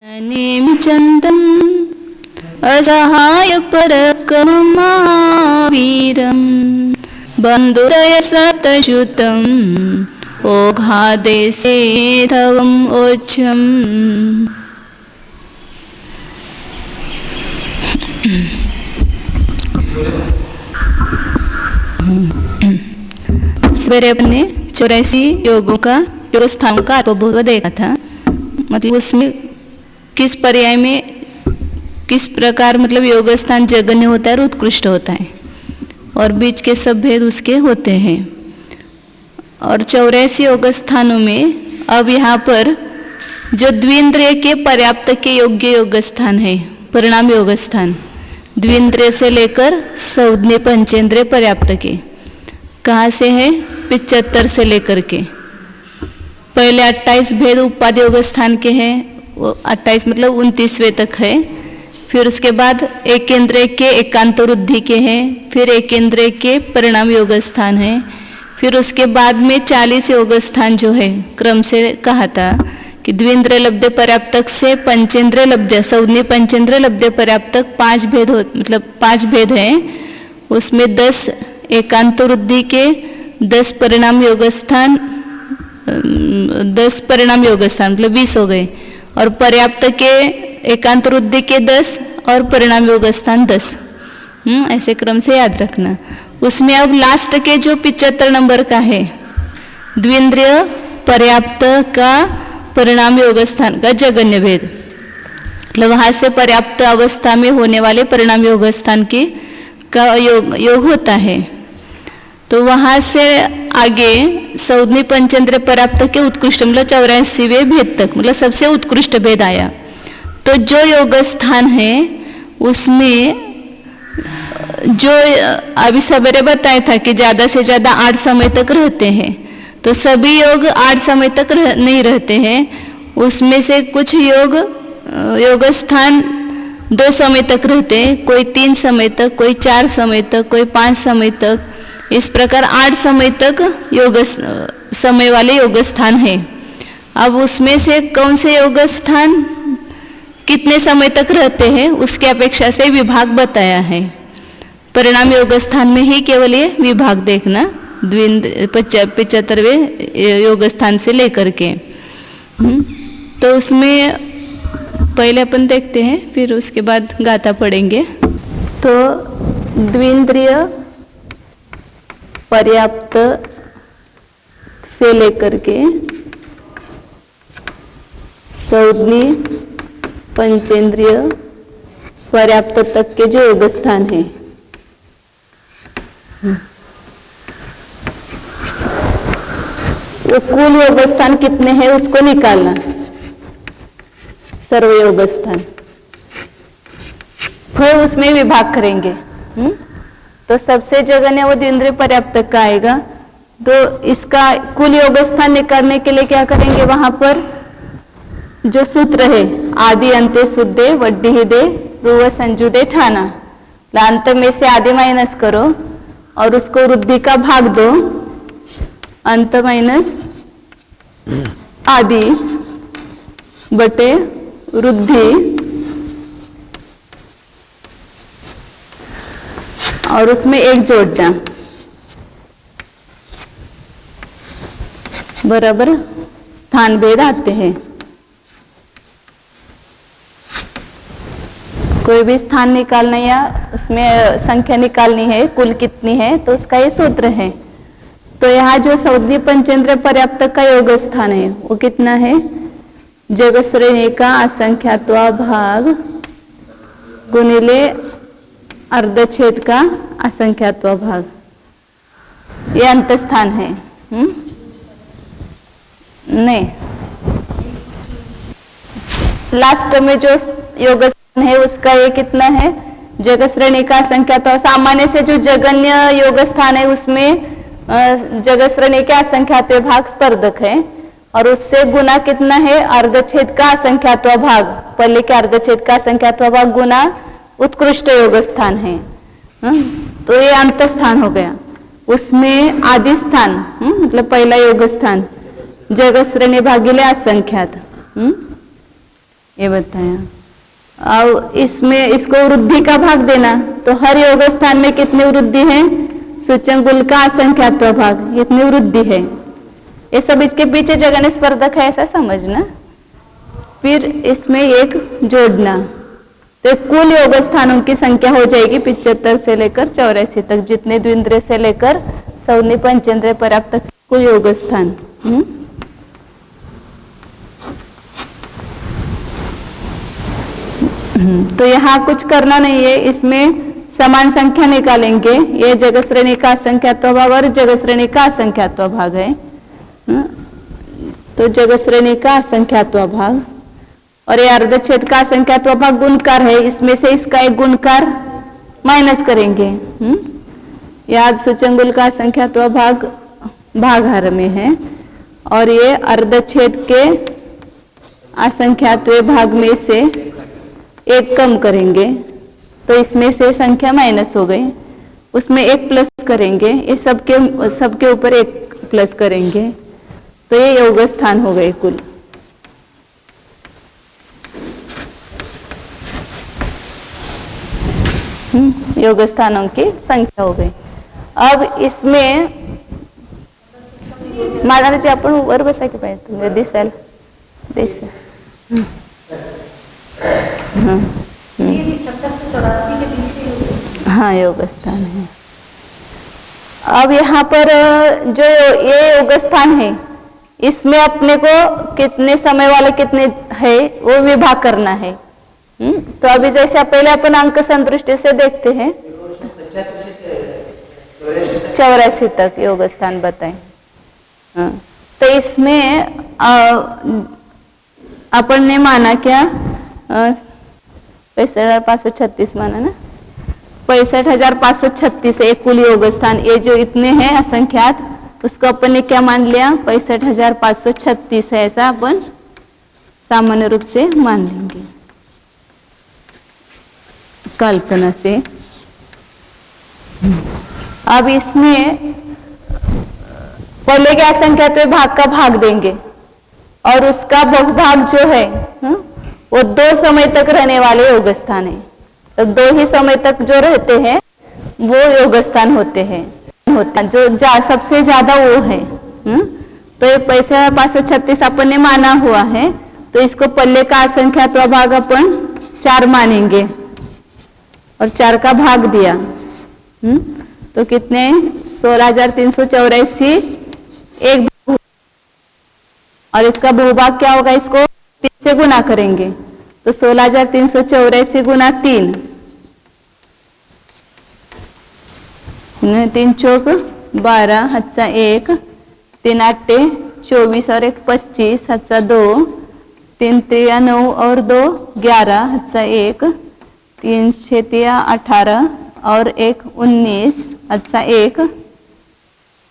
नेमिचन्दम् असहाय परकमहावीरं बन्धुदय सतश्रुतम् ओघादेशे धवम् ओच्छम्। सवेरे अपने 84 योगों का योग स्थानों का अल्पबोध देखा था। मतलब उसमें किस पर्याय में किस प्रकार मतलब योग स्थान जगन्य होता है और उत्कृष्ट होता है और बीच के सब भेद उसके होते हैं। और 84 योग स्थानों में अब यहाँ पर जो द्विंद्रिय के पर्याप्त के योग्य योग स्थान है, परिणाम योग स्थान द्विंद्रिय से लेकर संज्ञेय पंचेंद्रिय पर्याप्त के कहाँ से है? 75 से लेकर के पहले 28 भेद उपाधि योग स्थान के हैं, वो 28 मतलब 29वें तक है। फिर उसके बाद एक इंद्रिय के एकांत वृद्धि के हैं, फिर एक इंद्रिय के परिणाम योग स्थान है। फिर उसके बाद में 40 योग स्थान जो है क्रम से कहा था कि द्विंद्रिय लब्ध पर्याप्तक से पंचेंद्रिय लब्ध संज्ञेय पंचेंद्रिय लब्ध पर्याप्तक 5 भेद हो, मतलब 5 भेद हैं। उसमें 10 एकांत वृद्धि के, 10 परिणाम योग स्थान, 10 परिणाम योग स्थान मतलब 20 हो गए, और पर्याप्त के एकांत वृद्धि के 10 और परिणाम योग स्थान 10। ऐसे क्रम से याद रखना। उसमें अब लास्ट के जो 75 नंबर का है द्विंद्रिय पर्याप्त का परिणाम योग स्थान का जगन्य भेद, मतलब वहां से पर्याप्त अवस्था में होने वाले परिणाम योग स्थान की का योग होता है। तो वहां से आगे संज्ञेय पंचेंद्रिय पर्याप्त के उत्कृष्ट मतलब 84वें भेद तक मतलब सबसे उत्कृष्ट भेद आया। तो जो योग स्थान है उसमें जो अभी सवेरे बताया था कि ज़्यादा से ज़्यादा 8 समय तक रहते हैं, तो सभी योग 8 समय तक नहीं रहते हैं। उसमें से कुछ योग स्थान 2 समय तक रहते हैं, कोई 3 समय तक, कोई 4 समय तक, कोई 5 समय तक, इस प्रकार 8 समय तक योग समय वाले योग स्थान है। अब उसमें से कौन से योग स्थान कितने समय तक रहते हैं उसके अपेक्षा से विभाग बताया है। परिणाम योग स्थान में ही केवल ये विभाग देखना 75वें योग स्थान से लेकर के। तो उसमें पहले अपन देखते हैं, फिर उसके बाद गाथा पढ़ेंगे। तो द्विंद्रिय पर्याप्त से लेकर के संज्ञेय पंचेंद्रिय पर्याप्त तक के जो योग स्थान है वो कुल योग स्थान कितने हैं उसको निकालना, सर्व योग स्थान, फिर उसमें विभाग करेंगे। तो सबसे जगन्य वो द्विंद्रिय पर्याप्त का आएगा। तो इसका कुल योग स्थान निकालने के लिए क्या करेंगे? वहां पर जो सूत्र है आदि अंत्य शुद्धे वड्डी दे रुव संजुदे ठाना, अंत में से आदि माइनस करो और उसको वृद्धि का भाग दो, अंत माइनस आदि बटे वृद्धि, और उसमें 1 जोड़ना बराबर स्थान भेद आते हैं। कोई भी स्थान निकालना या उसमें संख्या निकालनी है कुल कितनी है तो उसका ये सूत्र है। तो यहाँ जो संज्ञेय पंचेंद्रिय पर्याप्त का योग स्थान है वो कितना है? जग श्रेणी का असंख्यात्वा भाग गुणिले अर्धच्छेद का असंख्यात्वा भाग, ये अंत स्थान है। नहीं, लास्ट में जो योग है उसका ये कितना है? जग श्रेणी का असंख्यात्वा, सामान्य से जो जगन्य योग स्थान है उसमें जग श्रेणी के असंख्यात्व भाग स्पर्धक है, और उससे गुना कितना है? अर्धच्छेद का असंख्यात्व भाग, पहले के अर्धच्छेद का असंख्यात्व भाग गुना उत्कृष्ट योग स्थान है। तो ये अंत स्थान हो गया। उसमें आदि स्थान मतलब पहला योग स्थान जग श्रेणी भागिले असंख्यात, ये बताया। अब इसमें इसको वृद्धि का भाग देना, तो हर योग स्थान में कितनी वृद्धि है? सूचंकुल का असंख्यात्व भाग, कितनी वृद्धि है? ये सब इसके पीछे जगन स्पर्धक है, ऐसा समझना। फिर इसमें एक जोड़ना, तो कुल योग स्थानों की संख्या हो जाएगी 75 से लेकर 84 तक, जितने द्विंद्रिय से लेकर सवनी पंचेंद्रिय पर्याप्त तक कुल योग स्थान। तो यहाँ कुछ करना नहीं है, इसमें समान संख्या निकालेंगे। ये जगत श्रेणी का असंख्यात्व भाग और जगत श्रेणी का असंख्यात्व भाग है। तो जगत श्रेणी का असंख्यात्व भाग और ये अर्धच्छेद का असंख्यात्व भाग गुणकार है, इसमें से इसका एक गुणकार माइनस करेंगे। याद सूचंकुल का असंख्यात्व भाग भागाहार में है और ये अर्धच्छेद के असंख्यात्व भाग में से एक कम करेंगे, तो इसमें से संख्या माइनस हो गई, उसमें एक प्लस करेंगे, ये सबके ऊपर एक प्लस करेंगे, तो ये योग स्थान हो गए कुल। योग स्थानों की संख्या हो गई। अब इसमें महाराज आपण वर बसा की पाहिजे, तुम्ही दिसेल हाँ योग स्थान है। अब यहाँ पर जो ये योग स्थान है, इसमें अपने को कितने समय वाले कितने है वो विभाग करना है। तो अभी जैसे पहले अपन अंक संतुष्टि से देखते हैं 84 तक योग स्थान बताएं। तो इसमें अपन ने माना क्या 65,536 माना ना, 65,536 एक कुल योग स्थान, ये जो इतने हैं असंख्यात, उसको अपन ने क्या मान लिया 65,536 है, ऐसा अपन सामान्य रूप से मान लेंगे कल्पना से। अब इसमें पहले के असंख्यात भाग का भाग देंगे और उसका बहुभाग जो है वो 2 समय तक रहने वाले योग स्थान है। तो 2 ही समय तक जो रहते हैं वो योग स्थान होते हैं, जो सबसे ज्यादा वो है। तो ये 65,536 अपन ने माना हुआ है, तो इसको पल्ले का असंख्यात भाग अपन 4 मानेंगे और 4 का भाग दिया, तो कितने 16,384 एक, और इसका बहुभाग क्या होगा, इसको 3 से गुना करेंगे, तो 16,384 गुना 3, 3 चौक 12 हत्सा 1, 3 आठे 24 और 1 25 हत्सा 2, 3 तिया 9 और 2 11 हत्सा 1, 3 छेतिया 18 और 1 19 हत्सा 1,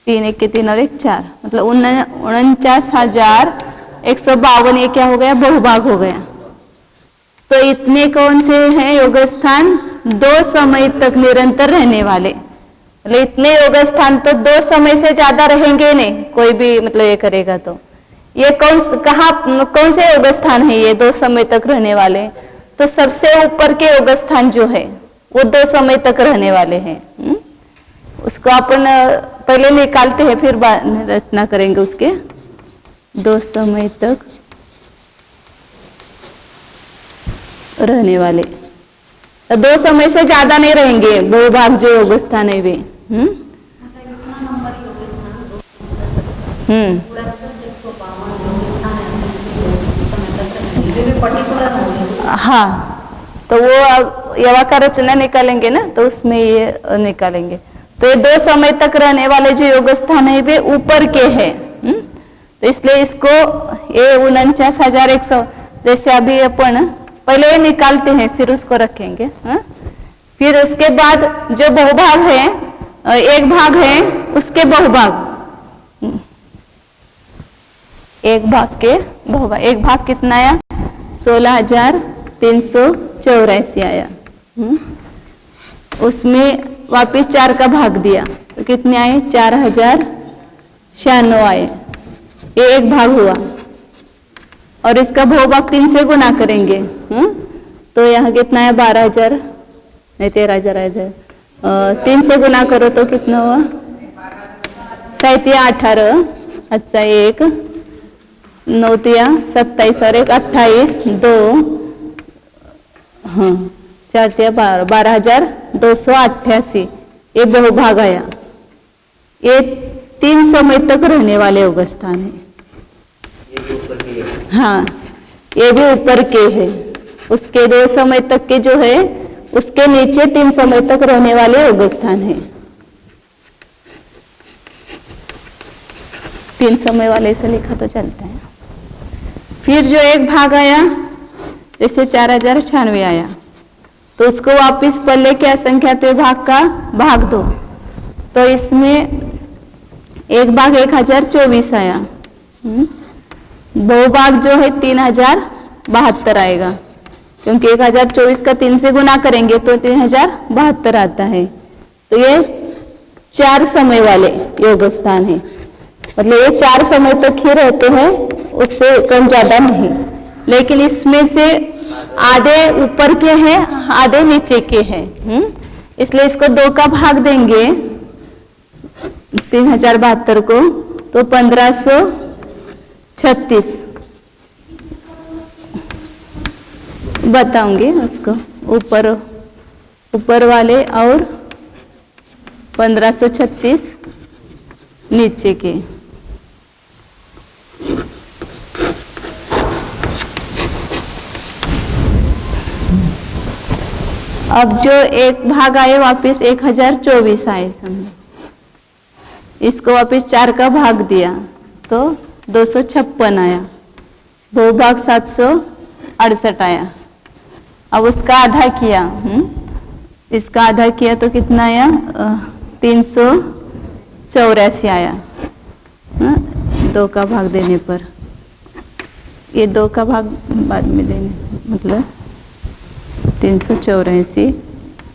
3 1 के 3 और 1 4, मतलब 49,152 ये क्या हो गया, बहुभाग हो गया। तो इतने कौन से हैं योग स्थान, 2 समय तक निरंतर रहने वाले, मतलब इतने योग स्थान तो 2 समय से ज्यादा रहेंगे नहीं, कोई भी मतलब ये करेगा। तो ये कौन से योग स्थान है ये 2 समय तक रहने वाले, तो सबसे ऊपर के योग स्थान जो है वो 2 समय तक रहने वाले हैं। उसको अपन पहले निकालते हैं फिर रचना करेंगे उसके। 2 समय तक रहने वाले, 2 समय से ज्यादा नहीं रहेंगे, बहुभाग जो योग स्थान है वे। हाँ, तो वो अब यवा का रचना निकालेंगे ना, तो उसमें ये निकालेंगे। तो ये 2 समय तक रहने वाले जो योग स्थान है वे ऊपर के हैं, तो इसलिए इसको ये 49,100 जैसे अभी अपन पहले ये निकालते हैं फिर उसको रखेंगे। फिर उसके बाद जो बहुभाग है, एक भाग है उसके बहुभाग, एक भाग के बहुभाग, एक भाग कितना आया 16,384 आया। उसमें वापिस 4 का भाग दिया तो कितने आए 4,096 आए, ये एक भाग हुआ। और इसका भूभाग 3 से गुना करेंगे। तो यहाँ कितना है 12,000 नहीं 13,000 है। 3 से गुना करो तो कितना हुआ 7 या 18 अच्छा 1 9 या 27 और 1 28 2 हाँ 4 या 12,288 ये बहुभाग आया। ये 3 समय तक रहने वाले योग स्थान है। हाँ ये भी ऊपर के है, उसके 2 समय तक के जो है उसके नीचे 3 समय तक रहने वाले योग स्थान है। 3 समय वाले से लिखा तो चलता है। फिर जो एक भाग आया जैसे 4096 आया तो उसको वापिस पल्ले के असंख्यात विभाग का भाग दो, तो इसमें एक भाग 1024 आया। बहुभाग जो है 3072 आएगा, क्योंकि 1024 का 3 से गुना करेंगे तो 3072 आता है। तो ये 4 समय वाले योग स्थान है, मतलब ये 4 समय तक ही रहते हैं, उससे कम ज्यादा नहीं। लेकिन इसमें से आधे ऊपर के हैं आधे नीचे के हैं, इसलिए इसको 2 का भाग देंगे 3072 को तो 1536 बताऊंगी उसको ऊपर वाले और 1536 नीचे के। अब जो एक भाग आए वापस 1024 आए समझो, इसको वापस 4 का भाग दिया तो 256 आया, बहुभाग 768 आया। अब उसका आधा किया, इसका आधा किया तो कितना आया 384 आया। 2 का भाग देने पर, ये 2 का भाग बाद में देने मतलब 384,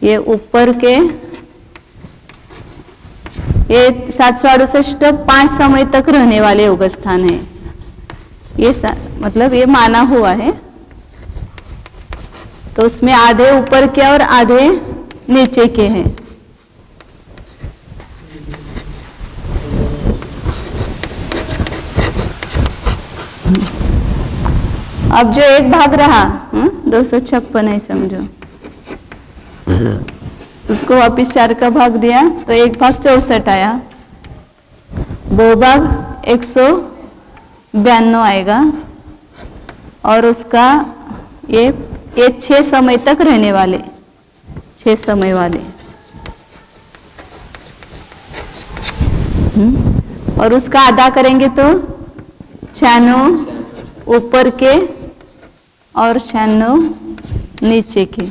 ये ऊपर के ये 768 5 समय तक रहने वाले योग स्थान है। ये मतलब ये माना हुआ है, तो उसमें आधे ऊपर के और आधे नीचे के हैं। अब जो एक भाग रहा 256 है समझो, उसको वापिस 4 का भाग दिया तो एक भाग 64 आया, बहुभाग 192 आएगा और उसका ये 6 समय तक रहने वाले 6 समय वाले और उसका आधा करेंगे तो 96 ऊपर के और 96 नीचे के।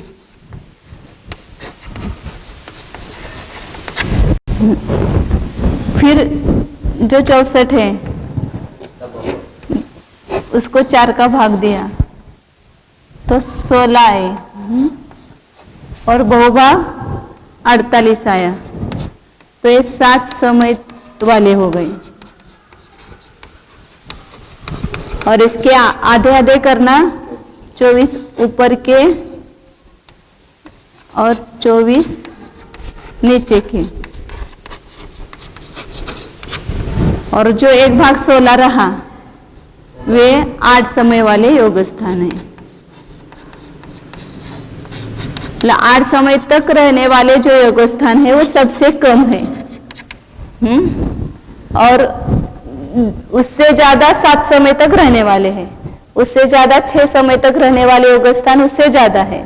फिर जो 64 है उसको 4 का भाग दिया तो 16 आए और बहुभाग 48 आया, तो ये 7 समय वाले हो गए। और इसके आधे आधे करना 24 ऊपर के और 24 नीचे के, और जो एक भाग 16 रहा वे 8 समय वाले योग स्थान है। 8 समय तक रहने वाले जो योग स्थान है वो सबसे कम है, और उससे ज्यादा 7 समय तक रहने वाले हैं, उससे ज्यादा 6 समय तक रहने वाले योग स्थान उससे ज्यादा है,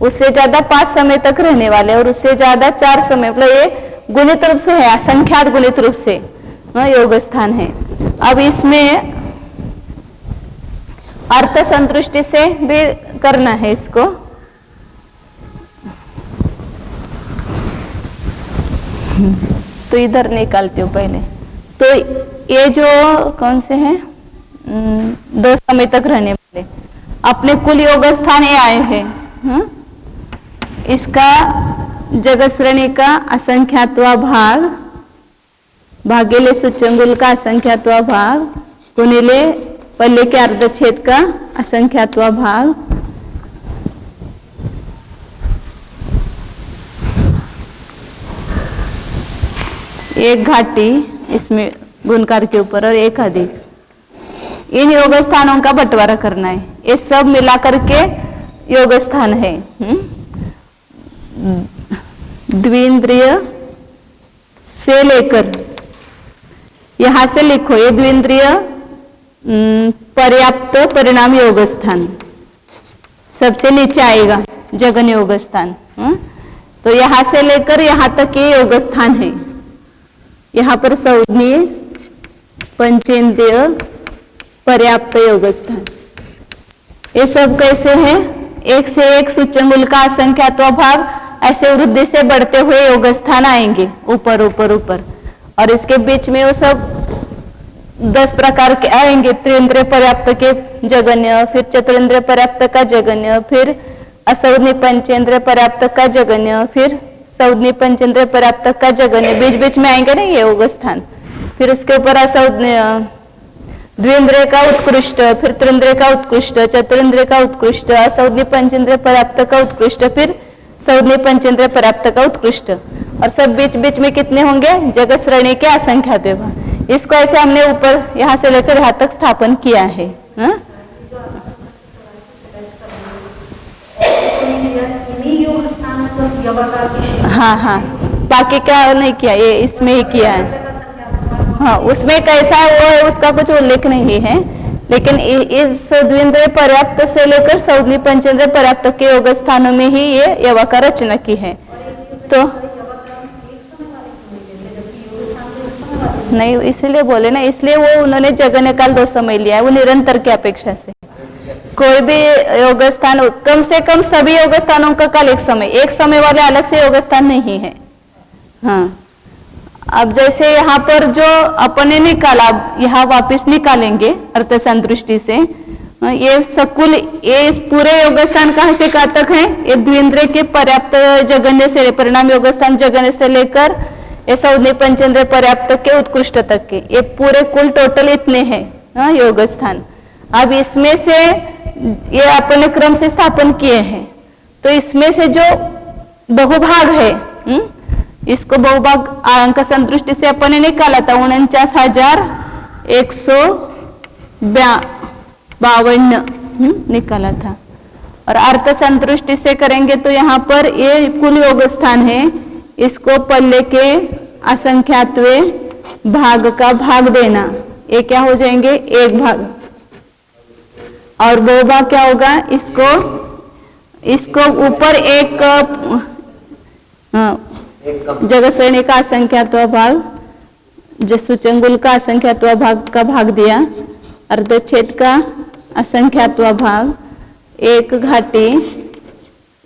उससे ज्यादा 5 समय तक रहने वाले, और उससे ज्यादा 4 समय, मतलब ये गुणित रूप से है, असंख्यात गुणित रूप से योग स्थान है। अब इसमें अर्थ संतुष्टि से भी करना है इसको। तो इधर निकालती हूँ पहले, तो ये जो कौन से हैं 2 समय तक रहने वाले अपने कुल योग स्थान ये आए हैं। इसका जगत श्रेणी का असंख्यात्वा भाग भाग्यले सूच्यंगुल का असंख्यात्वा भाग गुणिले पल्ले के अर्धच्छेद का असंख्यातवां भाग, एक घाटी इसमें गुणकार के ऊपर और एक अधिक, इन योग स्थानों का बंटवारा करना है। ये सब मिलाकर के योग स्थान है। द्विंद्रिय से लेकर, यहां से लिखो, ये द्विंद्रिय पर्याप्त परिणाम योग स्थान सबसे नीचे आएगा, जगन योग स्थान। तो यहां से लेकर यहां तक ये योग स्थान है। यहां पर संज्ञेय पंचेंद्रिय पर्याप्त योग स्थान, ये सब कैसे है? एक से एक सूच्यंगुल का असंख्यात्वा भाग, ऐसे वृद्धि से बढ़ते हुए योग स्थान आएंगे ऊपर ऊपर ऊपर, और इसके बीच में वो सब 10 प्रकार के आएंगे। त्रिंद्रिय पर्याप्त के जगन्य, फिर चतुरिंद्रिय पर्याप्त का जगन्य, फिर असंज्ञेय पंचेंद्रिय पर्याप्त का जगन्य, फिर संज्ञेय पंचेंद्रिय पर्याप्त का जगन्य, बीच बीच में आएंगे ना ये योग स्थान। फिर उसके ऊपर असंज्ञेय द्विंद्रिय का उत्कृष्ट, फिर त्रिंद्रिय का उत्कृष्ट, चतुरिंद्रिय का उत्कृष्ट, असंज्ञेय पंचेंद्रिय पर्याप्त का उत्कृष्ट, फिर संज्ञेय पंचेंद्रिय पर्याप्त का उत्कृष्ट, और सब बीच बीच में कितने होंगे? जगत श्रेणी के असंख्यात भाग। इसको ऐसे हमने ऊपर यहां से लेकर यहां तक स्थापन किया है। हाँ हाँ, बाकी क्या नहीं किया, ये इसमें ही किया है। हाँ, उसमें कैसा वो है उसका कुछ उल्लेख नहीं है, लेकिन इस द्विंद्रिय पर्याप्त से लेकर संज्ञेय पंचेंद्रिय पर्याप्त के योग स्थानों में ही ये यवाकार रचना की है। तो नहीं, इसलिए बोले ना, इसलिए वो उन्होंने जगन्य काल 2 समय लिया है, वो निरंतर की अपेक्षा से। कोई भी योग स्थान, कम से कम सभी योग स्थानों का काल एक समय वाले अलग से योग स्थान नहीं है। हाँ, अब जैसे यहाँ पर जो अपने निकाला, यहाँ वापस निकालेंगे अर्थ संदृष्टि से, ये सकुल, ये पूरे योग स्थान कहाँ से कहाँ तक है? ये द्विंद्रिय के पर्याप्त जगन्य से, परिणाम योग स्थान जगन्य से लेकर ये संज्ञेय पंचेंद्रिय पर्याप्त के उत्कृष्ट तक के, ये पूरे कुल टोटल इतने हैं योग स्थान। अब इसमें से ये अपने क्रम से स्थापन किए हैं, तो इसमें से जो बहुभाग है, इसको बहुभाग अंक संदृष्टि से अपन ने निकाला था 49,152 निकाला था, और अर्थ संदृष्टि से करेंगे तो यहाँ पर ये कुल योग स्थान है, इसको पल्ले के असंख्यातवें भाग का भाग देना, ये क्या हो जाएंगे? 1 भाग, और बहुभाग क्या होगा? इसको ऊपर एक जगत श्रेणी का असंख्यात्वा भाग, जो सूच्यंगुल का असंख्यात्वा भाग का भाग दिया, अर्धच्छेद का असंख्यात्वा भाग, 1 घाटी,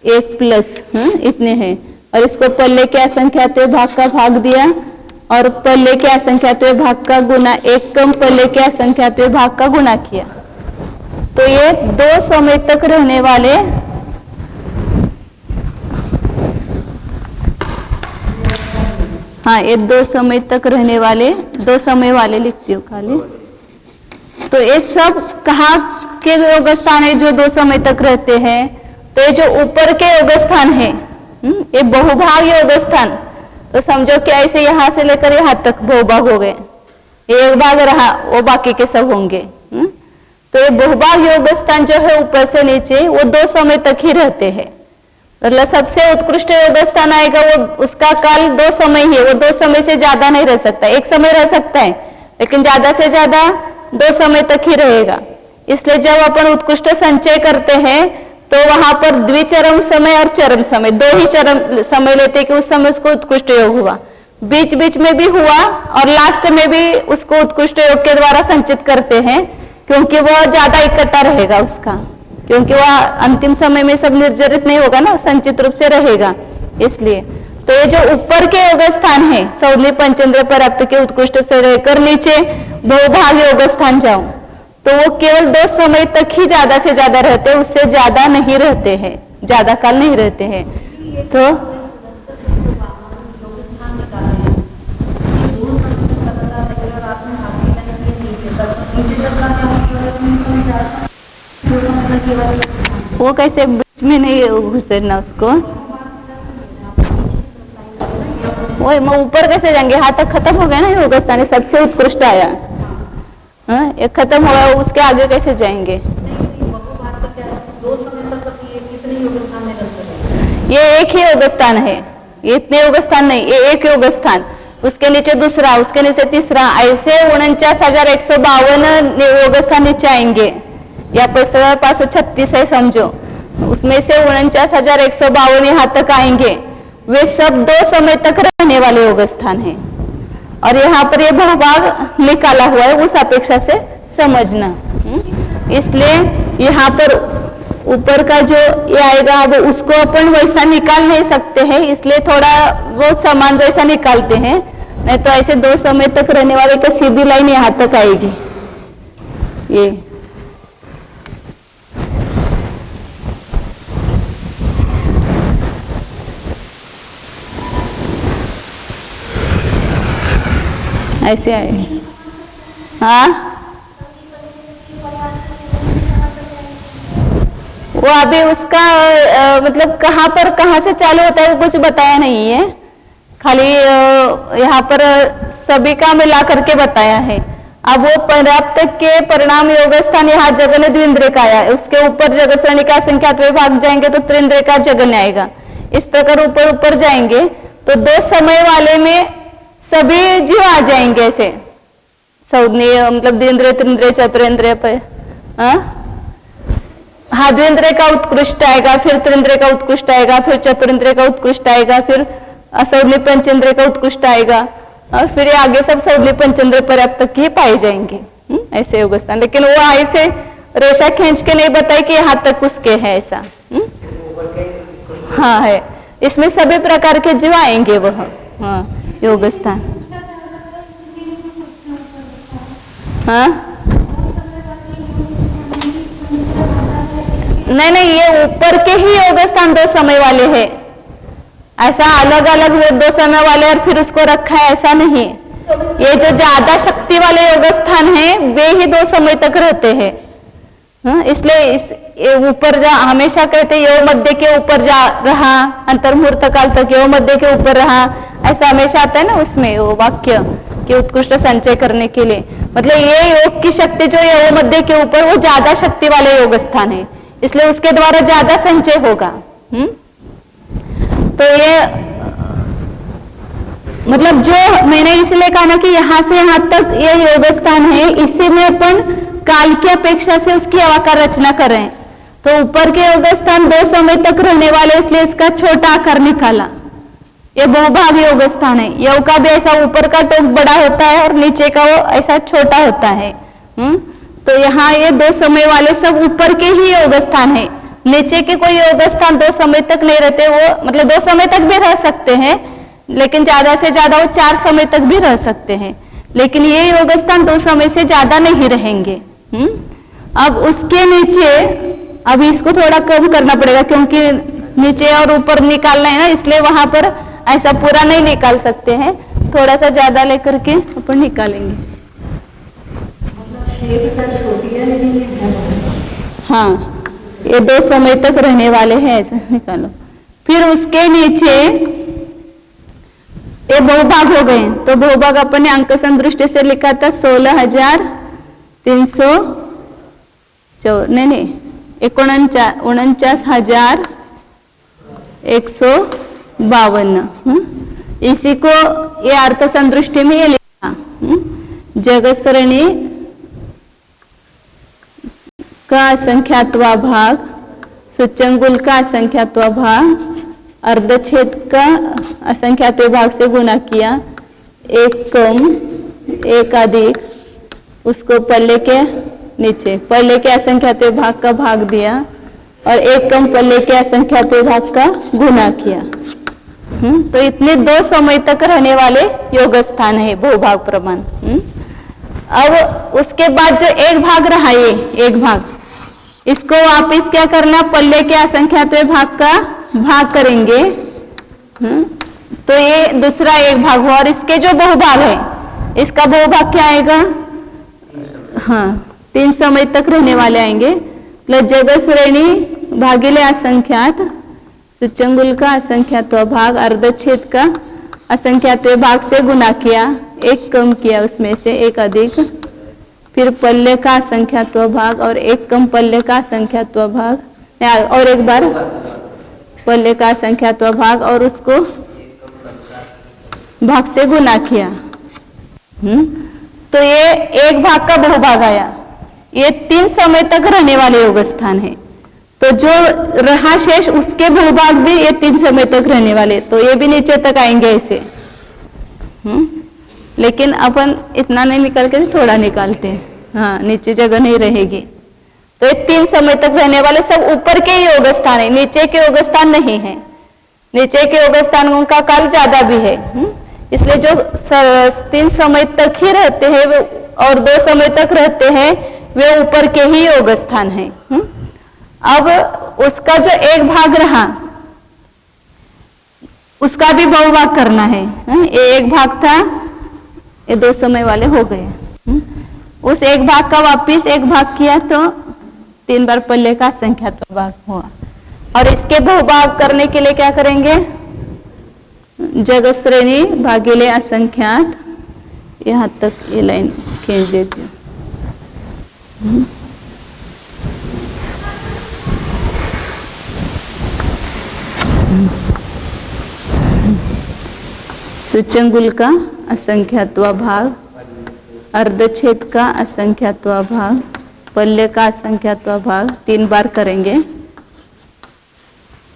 1 प्लस, इतने हैं, और इसको पल्ले के असंख्यात्वे भाग का भाग दिया, और पल्ले के असंख्यात्वे भाग का गुना 1 कम पल्ले के असंख्यात्वे भाग का गुना किया। तो ये 2 समय तक रहने वाले, हाँ, ये 2 समय तक रहने वाले, 2 समय वाले लिखती हूँ खाली। तो ये सब कहाँ के योग स्थान है जो 2 समय तक रहते हैं? तो ये जो ऊपर के योग स्थान है, ये बहुभाग योग स्थान, तो समझो कि ऐसे यहां से लेकर यहां तक बहुभाग हो गए, एक भाग रहा, वो बाकी के सब होंगे। तो ये बहुभाग योग स्थान जो है ऊपर से नीचे, वो 2 समय तक ही रहते हैं। मतलब सबसे उत्कृष्ट योग स्थान आएगा, वो उसका काल 2 समय ही है, वो 2 समय से ज्यादा नहीं रह सकता। 1 समय रह सकता है, लेकिन ज्यादा से ज्यादा 2 समय तक ही रहेगा। इसलिए जब अपन उत्कृष्ट संचय करते हैं तो वहां पर द्विचरम समय और चरम समय, 2 ही चरम समय लेते कि उस समय उसको उत्कृष्ट योग हुआ, बीच बीच में भी हुआ, और लास्ट में भी उसको उत्कृष्ट योग के द्वारा संचित करते हैं, क्योंकि वह ज्यादा इकट्ठा रहेगा उसका, क्योंकि वह अंतिम समय में सब निर्जरित नहीं होगा ना, संचित रूप से रहेगा। इसलिए तो ये जो ऊपर के योग स्थान है, संज्ञेय पंचेंद्रिय पर्याप्त के उत्कृष्ट से लेकर नीचे बहुभाग योग स्थान जाऊं, तो वो केवल 2 समय तक ही ज्यादा से ज्यादा रहते हैं, उससे ज्यादा नहीं रहते हैं, ज्यादा काल नहीं रहते हैं। तो वो कैसे बीच में नहीं घुसेरना उसको, वो ऊपर कैसे जाएंगे, हाथ तक खत्म हो गया ना योग स्थान, सबसे उत्कृष्ट आया, ये खत्म हो गया, उसके आगे कैसे जाएंगे। ये एक ही योग स्थान है, ये इतने योग स्थान नहीं, ये एक योग स्थान, उसके नीचे दूसरा, उसके नीचे तीसरा, ऐसे 49,152 योग स्थान नीचे आएंगे। या पर 536 है समझो, उसमें से 49,152 यहाँ तक आएंगे। वे सब 2 समय तक रहने वाले योग स्थान है। और यहाँ पर ये बहुभाग निकाला हुआ है, उस अपेक्षा से समझना। इसलिए यहाँ पर ऊपर का जो ये आएगा, अब उसको अपन वैसा निकाल नहीं सकते हैं, इसलिए थोड़ा वो समान जैसा निकालते हैं, नहीं तो ऐसे 2 समय तक रहने वाले का सीधी लाइन यहाँ तक आएगी। ये ऐसे आएगी। हाँ, वो अभी उसका मतलब कहाँ से चालू होता है वो कुछ बताया नहीं है, खाली यहाँ पर सभी का मिला करके बताया है। अब वो पर्याप्त के परिणाम योग स्थान यहाँ जगन द्विंद्रिय का आया, उसके ऊपर जगत का संख्या भाग जाएंगे तो त्रिंद्रिय का जगन आएगा। इस प्रकार ऊपर ऊपर जाएंगे तो 2 समय वाले में सभी जीव आ जाएंगे ऐसे, सौदनीय मतलब द्विंद्रिय, त्रिंद्रिय, चतुरेंद्रिय पे। हाँ, द्विंद्रिय का उत्कृष्ट आएगा, फिर त्रिंद्रिय का उत्कृष्ट आएगा, फिर चतुरेंद्रिय का उत्कृष्ट आएगा, फिर असौदनीय पंचेंद्रिय का उत्कृष्ट आएगा, और फिर ये आगे सब सौदनीय पंचेंद्रिय पर्याप्त तक ही पाए जाएंगे। ऐसे योग स्थान, लेकिन वो ऐसे रेशा खींच के नहीं बताए कि यहाँ तक उसके है ऐसा। हाँ है, इसमें सभी प्रकार के जीव आएंगे वह। हाँ, योग स्थान। हाँ नहीं, ये ऊपर के ही योग स्थान 2 समय वाले हैं, ऐसा अलग अलग 2 समय वाले और फिर उसको रखा है ऐसा नहीं। ये जो ज्यादा शक्ति वाले योग स्थान है वे ही 2 समय तक रहते हैं। इसलिए इस ऊपर जा हमेशा कहते योग मध्य के ऊपर जा रहा, अंतर्मुहूर्त काल तक योग मध्य के ऊपर रहा, ऐसा हमेशा आता है ना उसमें वो वाक्य कि उत्कृष्ट संचय करने के लिए। मतलब ये योग की शक्ति जो योग मध्य के ऊपर, वो ज्यादा शक्ति वाले योग स्थान है, इसलिए उसके द्वारा ज्यादा संचय होगा। तो ये मतलब जो मैंने इसलिए कहा ना कि यहाँ से यहाँ तक ये योग स्थान है, इसी में अपन काल की अपेक्षा से उसकी आकार रचना कर रहे हैं। तो ऊपर के योग स्थान 2 समय तक रहने वाले, इसलिए इसका छोटा आकार निकाला। ये बहुभाग योग स्थान है, योग का भी ऐसा ऊपर का टोक बड़ा होता है और नीचे का वो ऐसा छोटा होता है। तो यहाँ ये 2 समय वाले सब ऊपर के ही योग स्थान है, नीचे के कोई योग स्थान 2 समय तक नहीं रहते। वो मतलब 2 समय तक भी रह सकते हैं, लेकिन ज्यादा से ज्यादा वो 4 समय तक भी रह सकते हैं, लेकिन ये योग स्थान 2 समय से ज्यादा नहीं रहेंगे। अब उसके नीचे अभी इसको थोड़ा कम करना पड़ेगा, क्योंकि नीचे और ऊपर निकालना है ना, इसलिए वहां पर ऐसा पूरा नहीं निकाल सकते हैं, थोड़ा सा ज्यादा लेकर के अपन निकालेंगे। हाँ, ये 2 समय तक रहने वाले हैं, ऐसा निकालो। फिर उसके नीचे ये बहुभाग हो गए, तो बहुभाग अपन ने अंक दृष्टि से लिखा था 49,152। इसी को ये अर्थ संदृष्टि में ये लिखा, जगत सरणी का असंख्यात्वा भाग, सूच्यंगुल का असंख्यात्वा भाग, अर्धच्छेद का असंख्यात्व भाग से गुणा किया, 1 कम 1 अधिक, उसको पल्ले के नीचे पल्ले के असंख्यात्व भाग का भाग दिया और 1 कम पल्ले के असंख्यात्व भाग का गुणा किया। तो इतने 2 समय तक रहने वाले योग स्थान है बहुभाग प्रमाण। अब उसके बाद जो 1 भाग रहा, ये 1 भाग, इसको वापिस क्या करना, पल्ले के असंख्यात्व भाग का भाग करेंगे। तो ये दूसरा 1 भाग हुआ, और इसके जो बहुभाग है इसका बहुभाग क्या आएगा, हाँ 3 समय तक रहने वाले आएंगे। प्लस जगत श्रेणी भागिले असंख्यात, सूच्यंगुल का असंख्यात्व भाग अर्धच्छेद का असंख्यात्व भाग से गुना किया, एक कम किया उसमें से एक अधिक, फिर पल्ले का असंख्यात्व भाग और एक कम पल्ले का असंख्यात्व भाग, और एक बार पल्ले का असंख्यात्व भाग और उसको भाग से गुना किया। तो ये एक भाग का बहुभाग आया। ये 3 समय तक रहने वाले योग स्थान है। तो जो रहा शेष उसके बहुभाग भी ये 3 समय तक रहने वाले, तो ये भी नीचे तक आएंगे ऐसे। लेकिन अपन इतना नहीं निकाल के थोड़ा निकालते हैं, हाँ नीचे जगह नहीं रहेगी। तो ये 3 समय तक रहने वाले सब ऊपर के योग स्थान है, नीचे के योग स्थान नहीं है। नीचे के योग स्थानों का काल ज्यादा भी है, इसलिए जो 3 समय तक ही रहते हैं वो और 2 समय तक रहते हैं वे ऊपर के ही योग स्थान है। अब उसका जो एक भाग रहा उसका भी बहुभाग करना है। ये एक भाग था, ये 2 समय वाले हो गए। उस एक भाग का वापिस एक भाग किया तो 3 बार पल्ले का संख्यात्मक भाग हुआ। और इसके बहुभाग करने के लिए क्या करेंगे, जगत श्रेणी भागिले असंख्यात, यहां तक ये लाइन खींच देती हूँ। सूच्यंगुल का असंख्यात्व भाग, अर्धच्छेद का असंख्यात्व भाग, पल्ले का असंख्यात्व भाग 3 बार करेंगे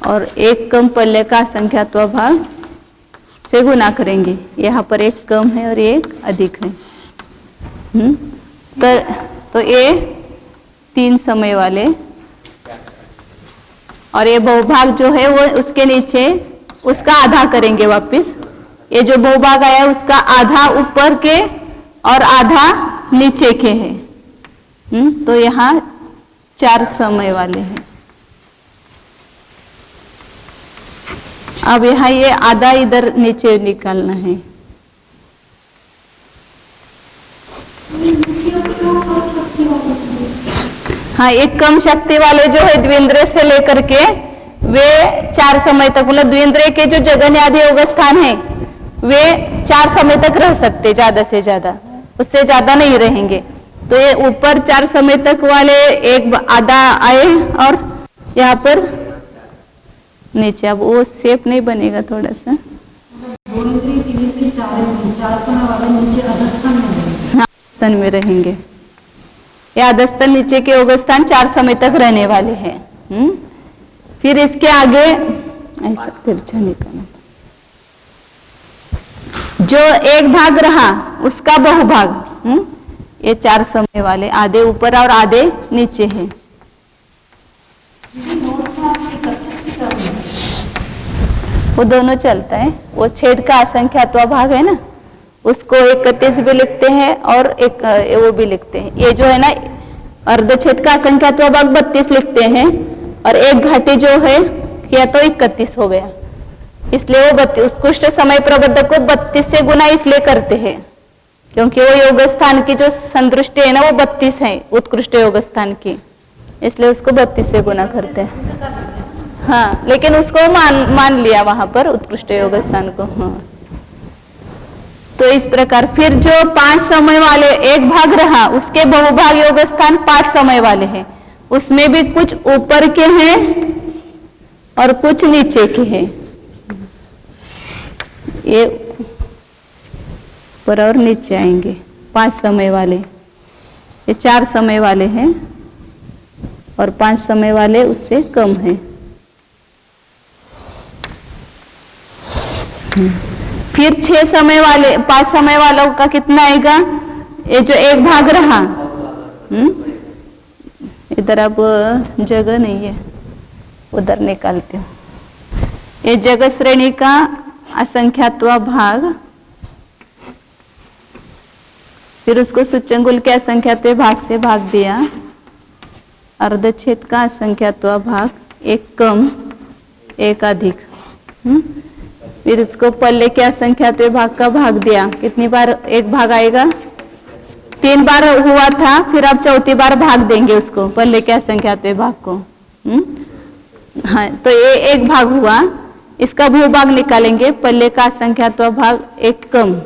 और एक कम पल्ले का असंख्यात्व भाग से गुना करेंगे। यहाँ पर एक कम है और एक अधिक है। तो ये 3 समय वाले और ये बहुभाग जो है वो उसके नीचे उसका आधा करेंगे वापिस। ये जो बहुभाग आया उसका आधा ऊपर के और आधा नीचे के हैं। तो यहाँ 4 समय वाले हैं। अब यहाँ ये आधा इधर नीचे निकालना है। हाँ, एक कम शक्ति वाले जो है द्विंद्रिय से लेकर के वे 4 समय तक, मतलब द्विंद्रिय के जो जगन आदि योग स्थान है वे 4 समय तक रह सकते, ज्यादा से ज्यादा, उससे ज्यादा नहीं रहेंगे। तो ये ऊपर 4 समय तक वाले एक आधा आए और यहाँ पर नीचे, अब वो शेप नहीं बनेगा थोड़ा सा, हाँ स्थान में रहेंगे। ये अधस्तन नीचे के योग स्थान 4 समय तक रहने वाले हैं। फिर इसके आगे ऐसा तिरछा निकालना, जो एक भाग रहा उसका बहुभाग, ये 4 समय वाले आधे ऊपर और आधे नीचे हैं। वो दोनों चलता है। वो छेद का असंख्यात्व भाग है ना, उसको 31 भी लिखते हैं और एक वो भी लिखते हैं। ये जो है ना अर्धछेद का असंख्यात्व भाग 32 लिखते हैं और एक घाटी जो है किया तो 31 हो गया। इसलिए वो उत्कृष्ट समय प्रबंधक को 32 से गुना इसलिए करते हैं क्योंकि वो योग स्थान की जो संदृष्टि है ना वो 32 है उत्कृष्ट योग स्थान की, इसलिए उसको 32 से गुना करते हैं। हाँ, लेकिन उसको मान लिया वहां पर उत्कृष्ट योग स्थान को। हाँ, तो इस प्रकार फिर जो 5 समय वाले एक भाग रहा उसके बहुभाग योग स्थान 5 समय वाले हैं। उसमें भी कुछ ऊपर के हैं और कुछ नीचे के हैं। ये ऊपर और नीचे आएंगे 5 समय वाले। ये 4 समय वाले हैं और 5 समय वाले उससे कम है। फिर 6 समय वाले, 5 समय वालों का कितना आएगा, ये जो एक भाग रहा, इधर अब जगह नहीं है, उधर निकालते हो। ये जगत श्रेणी का असंख्यात्व भाग, फिर उसको सूच्यंगुल के असंख्यात्व भाग से भाग दिया, अर्धच्छेद का असंख्यात्व भाग, एक कम एक अधिक, फिर उसको पल्ले के असंख्यात्व भाग का भाग दिया। कितनी बार एक भाग आएगा, 3 बार हुआ था, फिर अब 4थी बार भाग देंगे उसको पल्ले के असंख्यात्व भाग को। हाँ, तो ये एक भाग हुआ, इसका भूभाग निकालेंगे, पल्ले का असंख्यात्व भाग एक कम।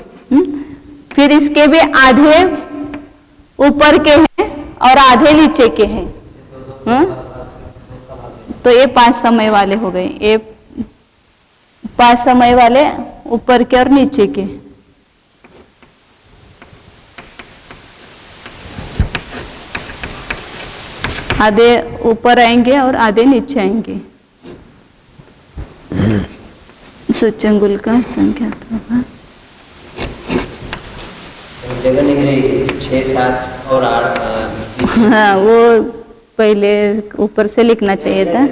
फिर इसके भी आधे ऊपर के हैं और आधे नीचे के हैं। तो ये 5 समय वाले हो गए, ये 5 समय वाले ऊपर के और नीचे के। आधे ऊपर आएंगे और आधे नीचे आएंगे। सूचंगुल का संख्यात्व भाग 6, 7 और 8। हाँ, वो पहले ऊपर से लिखना चाहिए था,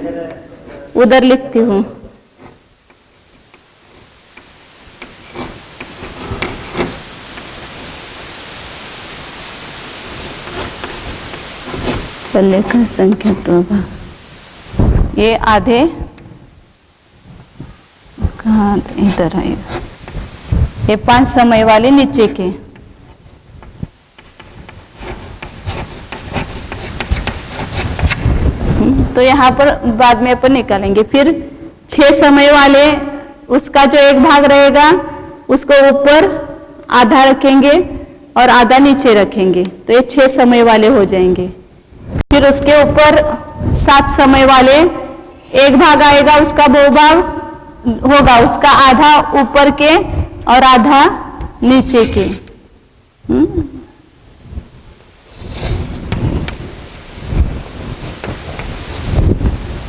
उधर लिखती हूँ। पल्ले का संख्यात्व भाग ये आधे कहाँ, इधर आएगा, ये 5 समय वाले नीचे के। तो यहाँ पर बाद में अपन निकालेंगे। फिर 6 समय वाले, उसका जो एक भाग रहेगा उसको ऊपर आधा रखेंगे और आधा नीचे रखेंगे, तो ये 6 समय वाले हो जाएंगे। फिर उसके ऊपर 7 समय वाले, एक भाग आएगा, उसका भूभाग होगा, उसका आधा ऊपर के और आधा नीचे के।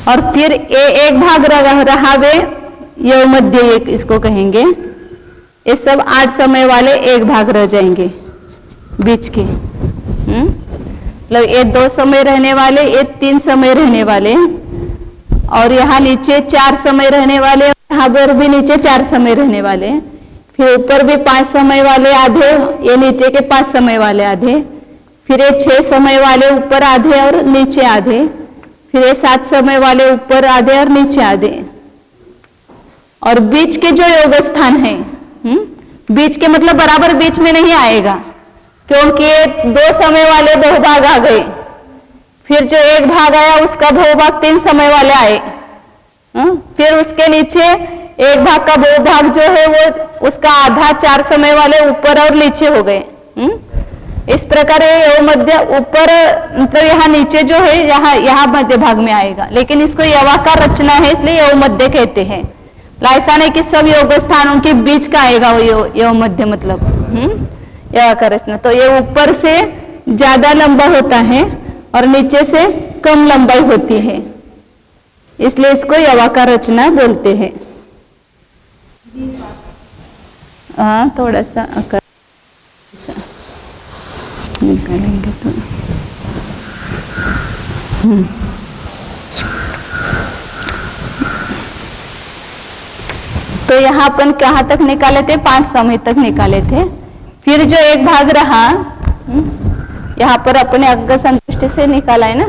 और फिर एक भाग रहा वे यव मध्य, एक इसको कहेंगे। ये सब 8 समय वाले एक भाग रह जाएंगे बीच के। मतलब ये 2 समय रहने वाले, ये 3 समय रहने वाले, और यहाँ नीचे 4 समय रहने वाले, यहाँ पर भी नीचे 4 समय रहने वाले। फिर ऊपर भी 5 समय वाले आधे, ये नीचे के 5 समय वाले आधे। फिर ये 6 समय वाले ऊपर आधे और नीचे आधे। फिर ये 7 समय वाले ऊपर आधे और नीचे आधे। और बीच के जो योग स्थान है, बीच के मतलब बराबर बीच में नहीं आएगा, क्योंकि ये 2 समय वाले बहुभाग आ गए। फिर जो एक भाग आया उसका बहुभाग 3 समय वाले आए। फिर उसके नीचे एक भाग का बहुभाग जो है वो उसका आधा 4 समय वाले ऊपर और नीचे हो गए। इस प्रकार ये मध्य ऊपर, मतलब यहाँ नीचे जो है यहाँ मध्य भाग में आएगा, लेकिन इसको यवाकार रचना है इसलिए यव मध्य कहते हैं। ऐसा नहीं कि सब योग स्थानों के बीच का आएगा वो यव मध्य, मतलब यवाकार रचना। तो ये ऊपर से ज्यादा लंबा होता है और नीचे से कम लंबाई होती है, इसलिए इसको यवाकार रचना बोलते हैं। हाँ, थोड़ा सा आकार निकालेंगे तो यहाँ अपन कहाँ तक निकाले थे? 5 समय तक निकाले थे। फिर जो एक भाग रहा, यहाँ पर अपने अंक संतुष्टि से निकाला है ना,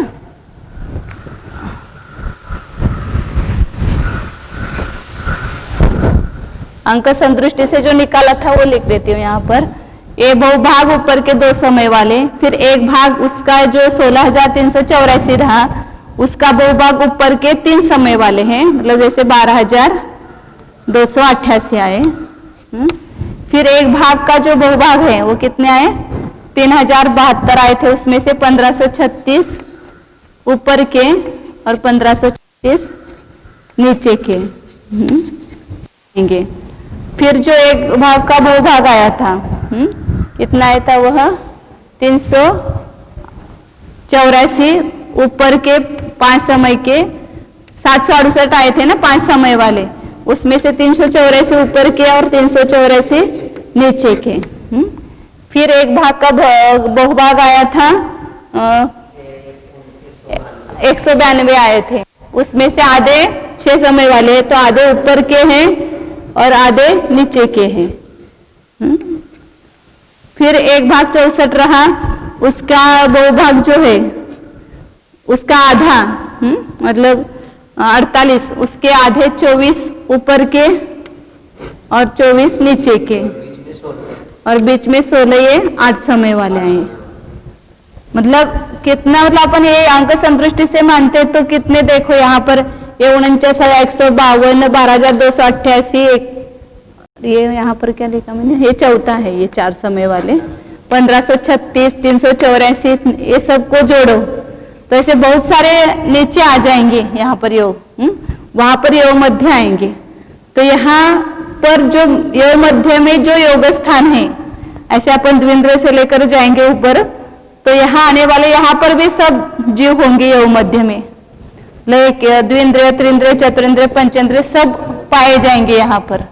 अंक संतुष्टि से जो निकाला था वो लिख देती हूँ यहाँ पर। ये बहुभाग ऊपर के 2 समय वाले, फिर एक भाग उसका जो 16,384 रहा, उसका बहुभाग ऊपर के 3 समय वाले हैं, मतलब जैसे 12,288 आए। फिर एक भाग का जो बहुभाग है वो कितने आए? 3,072 आए थे, उसमें से 1,536 ऊपर के और 1,536 नीचे के। फिर जो एक भाग का बहुभाग आया था, कितना आया था? वह 384 ऊपर के 5 समय के, 768 आए थे ना 5 समय वाले, उसमें से 384 ऊपर के और 384 नीचे के। फिर एक भाग का बहुभाग आया था 192 आए थे, उसमें से आधे 6 समय वाले हैं, तो आधे ऊपर के हैं और आधे नीचे के हैं। फिर एक भाग 64 रहा, उसका बहुभाग जो है उसका आधा, मतलब 48, उसके आधे 24 ऊपर के और 24 नीचे के, और बीच में 16 ये 8 समय वाले आए। मतलब कितना, मतलब अपन ये अंक संतुष्टि से मानते तो कितने, देखो यहाँ पर ये 49,152, 12,288, ये यहाँ पर क्या लिखा मैंने, ये चौथा है, ये 4 समय वाले, 1536, 384, ये सबको जोड़ो तो ऐसे बहुत सारे नीचे आ जाएंगे यहाँ पर योग, वहां पर योग मध्य आएंगे। तो यहाँ पर जो योग मध्य में जो योग स्थान है, ऐसे अपन द्विंद्रिय से लेकर जाएंगे ऊपर, तो यहाँ आने वाले यहाँ पर भी सब जीव होंगे योग मध्य में, द्विंद्रिय, त्रिंद्रिय, चतुरिंद्रिय, पंचेंद्रिय सब पाए जाएंगे यहाँ पर,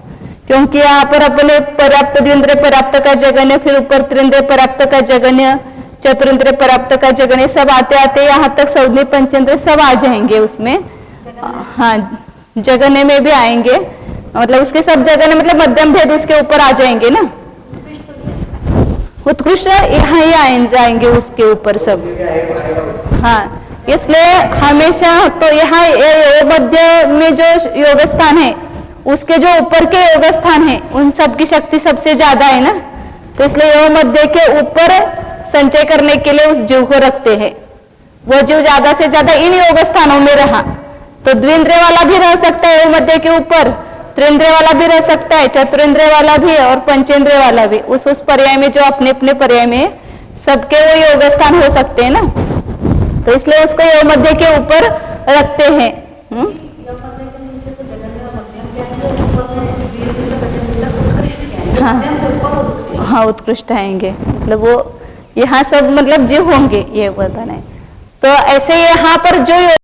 क्योंकि यहाँ पर अपने पर्याप्त द्विंद्रिय पर्याप्त का जगन्य, फिर ऊपर त्रिंद्रिय पर्याप्त का जगन्य, चतुरिंद्रिय पर्याप्त का जगन्य, सब आते आते यहाँ तक संज्ञा पंचेंद्रिय सब आ जाएंगे उसमें। हाँ, जगन्य में भी आएंगे, मतलब उसके सब जगन्य मतलब मध्यम भेद उसके ऊपर आ जाएंगे ना, उत्कृष्ट यहाँ ही जाएंगे उसके ऊपर सब। हाँ, इसलिए हमेशा तो यहाँ मध्य में जो योग स्थान है उसके जो ऊपर के योग स्थान है उन सब की शक्ति सबसे ज्यादा है ना, तो इसलिए योग मध्य के ऊपर संचय करने के लिए उस जीव को रखते हैं। वो जीव ज्यादा से ज्यादा इन योग स्थानों में रहा तो द्विंद्रिय वाला भी रह सकता है योग मध्य के ऊपर, त्रिंद्रिय वाला भी रह सकता है, चतुरिंद्रिय वाला भी और पंचेंद्रिय वाला भी, उस पर्याय में जो अपने अपने पर्याय में सबके वो योग स्थान हो सकते हैं ना, तो इसलिए उसको योग मध्य के ऊपर रखते हैं। हाँ हाँ, उत्कृष्ट आएंगे, मतलब वो यहाँ सब मतलब जीव होंगे, ये बताना है। तो ऐसे यहाँ पर जो